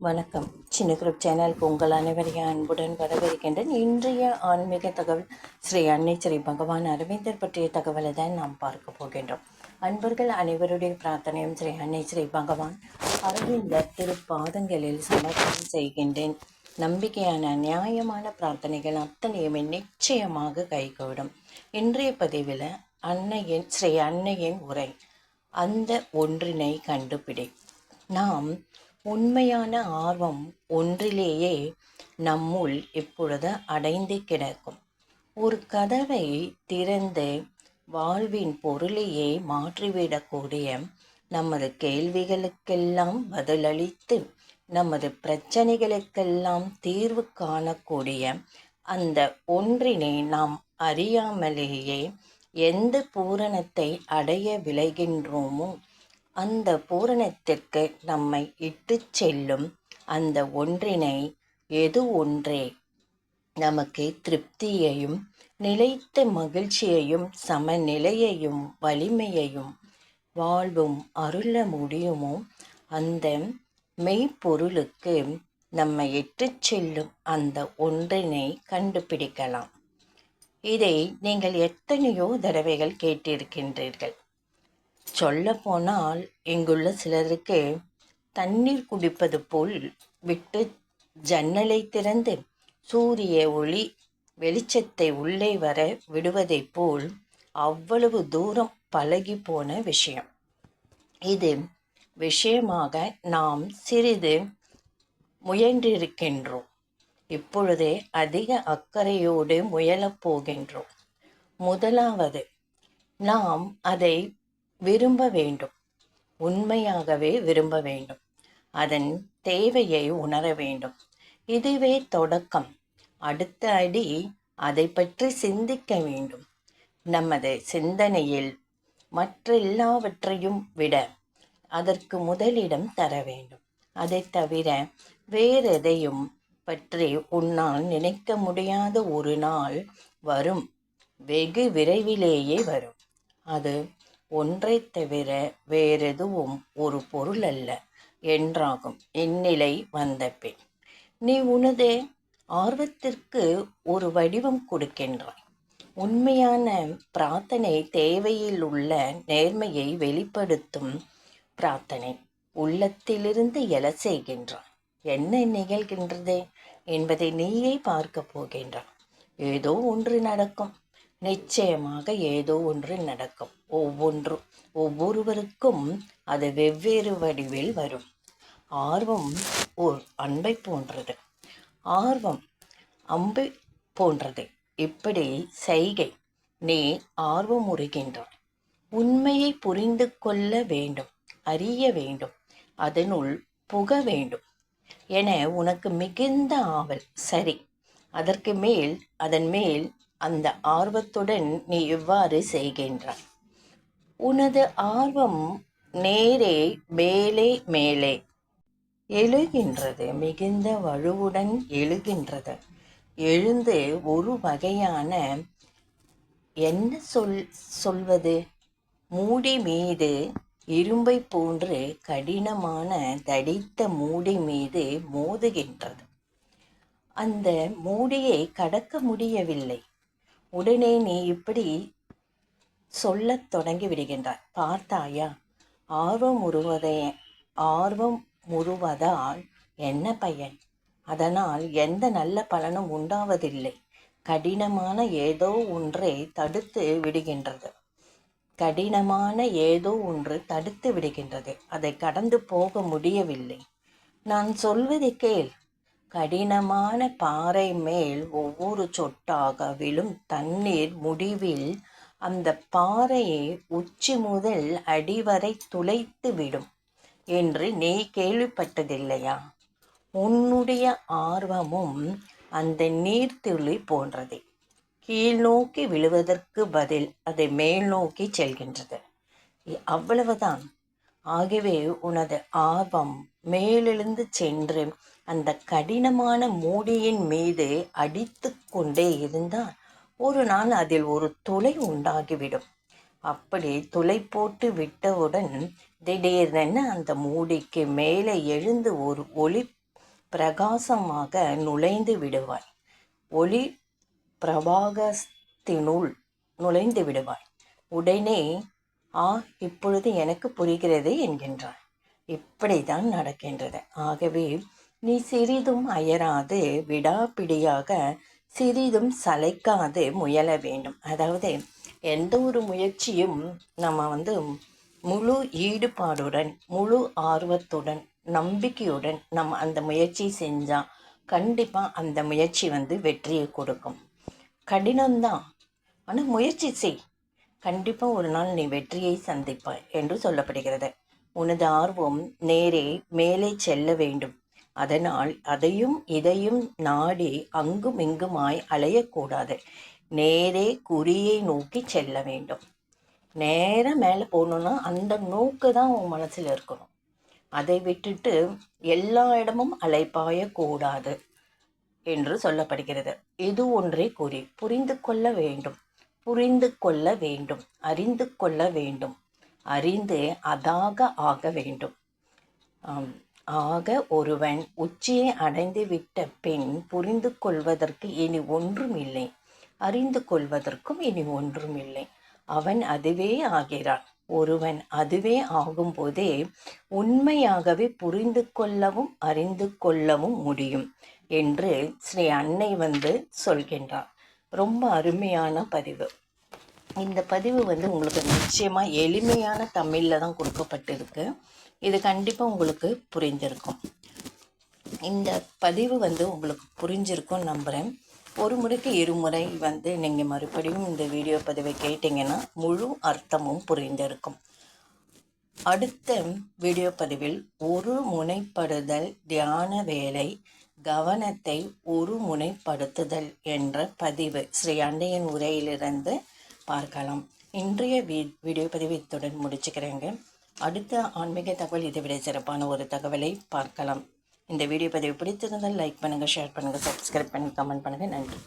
வணக்கம். சின்ன குரூப் சேனலுக்கு உங்கள் அனைவரையும் அன்புடன் வரவேற்கின்றேன். இன்றைய ஆன்மீக தகவல் ஸ்ரீ அன்னை ஸ்ரீ பகவான் அரவிந்தர் பற்றிய தகவலை தான் நாம் பார்க்க போகின்றோம். அன்பர்கள் அனைவருடைய பிரார்த்தனையும் ஸ்ரீ அன்னை ஸ்ரீ பகவான் அரவிந்தர் திருப்பாதங்களில் சமர்ப்பணம் செய்கின்றேன். நம்பிக்கையான நியாயமான பிரார்த்தனைகள் அத்தனையுமே நிச்சயமாக கைகூடும். இன்றைய பதிவில் ஸ்ரீ அன்னையின் உரை, அந்த ஒன்றினை கண்டுபிடி. நாம் உண்மையான ஆர்வம் ஒன்றிலேயே நம்முள் இப்பொழுது அடைந்து கிடக்கும். ஒரு கதவை திறந்து வாழ்வின் பொருளையே மாற்றிவிடக்கூடிய, நமது கேள்விகளுக்கெல்லாம் பதிலளித்து நமது பிரச்சனைகளுக்கெல்லாம் தீர்வு காணக்கூடிய அந்த ஒன்றினை நாம் அறியாமலேயே எந்த பூரணத்தை அடைய விளைகின்றோமோ அந்த பூரணத்திற்கு நம்மை இட்டு செல்லும் அந்த ஒன்றினை, எது ஒன்றே நமக்கு திருப்தியையும் நிலைத்த மகிழ்ச்சியையும் சமநிலையையும் வலிமையையும் வாழ்வும் அருள முடியுமோ அந்த மெய்ப்பொருளுக்கு நம்மை இட்டு செல்லும் அந்த ஒன்றினை கண்டுபிடிக்கலாம். இதை நீங்கள் எத்தனையோ தடவைகள் கேட்டிருக்கின்றீர்கள். சொல்ல போனால் இங்குள்ள சிலருக்கு தண்ணீர் குடிப்பது போல் விட்டு ஜன்னலை திறந்து சூரிய ஒளி வெளிச்சத்தை உள்ளே வர விடுவதைப் போல் அவ்வளவு தூரம் பழகி போன விஷயம். இது விஷயமாக நாம் சிறிது முயன்றிருக்கின்றோம். இப்பொழுதே அதிக அக்கறையோடு முயலப் போகின்றோம். முதலாவது, நாம் அதை விரும்ப வேண்டும். உண்மையாகவே விரும்ப வேண்டும். அதன் தேவையை உணர வேண்டும். இதுவே தொடக்கம். அடுத்த அடி அதை பற்றி சிந்திக்க வேண்டும். நமது சிந்தனையில் மற்றெல்லாவற்றையும் விட அதற்கு முதலிடம் தர வேண்டும். அதை தவிர வேறெதையும் பற்றி உன்னால் நினைக்க முடியாத ஒரு நாள் வரும். வெகு விரைவிலேயே வரும். அது ஒன்றை தவிர வேறெதுவும் ஒரு பொருள் அல்ல என்றாகும். இந்நிலை வந்த பின் நீ உனது ஆர்வத்திற்கு ஒரு வடிவம் கொடுக்கின்றாய். உண்மையான பிரார்த்தனை தேவையில் உள்ள நேர்மையை வெளிப்படுத்தும் பிரார்த்தனை. உள்ளத்திலிருந்து எழ செய்கின்றாய். என்ன நிகழ்கின்றது என்பதை நீயே பார்க்க போகின்றாய். ஏதோ ஒன்று நடக்கும். நிச்சயமாக ஏதோ ஒன்று நடக்கும். ஒவ்வொருவருக்கும் அது வெவ்வேறு வடிவில் வரும். ஆர்வம் ஓர் அன்பை போன்றது. ஆர்வம் அம்பை போன்றது. இப்படி செய்கை. நீ ஆர்வம் உறுகின்றாய். உண்மையை புரிந்து கொள்ள வேண்டும், அறிய வேண்டும், அதனுள் புக வேண்டும் என உனக்கு மிகுந்த ஆவல். சரி, அதன் மேல் அந்த ஆர்வத்துடன் நீ இவ்வாறு செய்கின்றாய். உனது ஆர்வம் நேரே மேலே எழுகின்றது. மிகுந்த வலுவுடன் எழுகின்றது. எழுந்து ஒரு வகையான என்ன சொல்வது, மூடி மீது இரும்பை போன்று கடினமான தடித்த மூடி மீது மோதுகின்றது. அந்த மூடியை கடக்க முடியவில்லை. உடனே நீ இப்படி சொல்லத் தொடங்கி விடுகின்றாய். பார்த்தாயா, ஆர்வம் முறுவதால் என்ன பயன்? அதனால் எந்த நல்ல பலனும் உண்டாவதில்லை. கடினமான ஏதோ ஒன்றை தடுத்து விடுகின்றது. அதை கடந்து போக முடியவில்லை. நான் சொல்வதை கேள். கடினமான பாறை மேல் ஒவ்வொரு சொட்டாக விழும் தண்ணீர் முடிவில் அந்த பாறையை உச்சி முதல் அடிவரை துளைத்து விடும் என்று நீ கேள்விப்பட்டதில்லையா? உன்னுடைய ஆர்வமும் அந்த நீர்த்துளி போன்றதே. கீழ் நோக்கி விழுவதற்கு பதில் அதை மேல் நோக்கி செல்கின்றது. அவ்வளவுதான். ஆகவே உனது ஆர்வம் மேலெழுந்து சென்று அந்த கடினமான மூடியின் மீது அடித்து கொண்டே இருந்தால் ஒரு நாள் அதில் ஒரு துளை உண்டாகிவிடும். அப்படி துளை போட்டு விட்டவுடன் திடீரென அந்த மூடிக்கு மேலே எழுந்து ஒரு ஒளி பிரகாசமாக நுழைந்து விடுவாய். ஒளி பிரபாகத்தினுள் நுழைந்து விடுவாய். உடனே இப்பொழுது எனக்கு புரிகிறது என்கின்றார். இப்படித்தான் நடக்கின்றது. ஆகவே நீ சிறிதும் அயராது விடாப்பிடியாக சிறிதும் சளைக்காது முயல வேண்டும். அதாவது எந்த ஒரு முயற்சியும் நம்ம முழு ஈடுபாடுடன் முழு ஆர்வத்துடன் நம்பிக்கையுடன் நம்ம அந்த முயற்சி செஞ்சால் கண்டிப்பாக அந்த முயற்சி வெற்றியை கொடுக்கும். கடினம்தான், ஆனால் முயற்சி செய், கண்டிப்பாக ஒரு நாள் நீ வெற்றியை சந்திப்பாய் என்று சொல்லப்படுகிறது. உனது ஆர்வம் நேரே மேலே செல்ல வேண்டும். அதனால் அதையும் இதையும் நாடி அங்கும் இங்குமாய் அலையக்கூடாது. நேரே குறியை நோக்கி செல்ல வேண்டும். நேராக மேலே போகணுன்னா அந்த நோக்கு தான் உன் மனசில் இருக்கணும். அதை விட்டுட்டு எல்லா இடமும் அலைப்பாயக்கூடாது என்று சொல்லப்படுகிறது. இது ஒன்றே குறி. புரிந்து கொள்ள வேண்டும், புரிந்து கொள்ள வேண்டும், அறிந்து கொள்ள வேண்டும், அறிந்து அதாக ஆக வேண்டும். ஆக ஒருவன் உச்சியை அடைந்து விட்ட பின் புரிந்து கொள்வதற்கு இனி ஒன்றும் இல்லை, அறிந்து கொள்வதற்கும் இனி ஒன்றும் இல்லை. அவன் அதுவே ஆகிறான். ஒருவன் அதுவே ஆகும்போதே உண்மையாகவே புரிந்து கொள்ளவும் அறிந்து கொள்ளவும் முடியும் என்று ஸ்ரீ அன்னை சொல்கின்றார். ரொம்ப அருமையான பதிவு. இந்த பதிவு உங்களுக்கு நிச்சயமாக எளிமையான தமிழில் தான் கொடுக்கப்பட்டிருக்கு. இது கண்டிப்பாக உங்களுக்கு புரிஞ்சிருக்கும். இந்த பதிவு உங்களுக்கு புரிஞ்சிருக்கும்னு நம்புகிறேன். ஒரு முறைக்கு இருமுறை நீங்கள் மறுபடியும் இந்த வீடியோ பதிவை கேட்டிங்கன்னா முழு அர்த்தமும் புரிந்திருக்கும். அடுத்த வீடியோ பதிவில் ஒரு முனைப்படுதல் தியான வேலை கவனத்தை ஒரு முனைப்படுத்துதல் என்ற பதிவு ஸ்ரீ அன்னையின் உரையிலிருந்து பார்க்கலாம். இன்றைய வீடியோ பதிவு இத்துடன் முடிச்சுக்கிறேங்க. அடுத்த ஆன்மீக தகவல் இதை விட சிறப்பான ஒரு தகவலை பார்க்கலாம். இந்த வீடியோ பதிவு பிடித்திருந்தால் லைக் பண்ணுங்கள், ஷேர் பண்ணுங்கள், சப்ஸ்கிரைப் பண்ணி கமெண்ட் பண்ணுங்கள். நன்றி.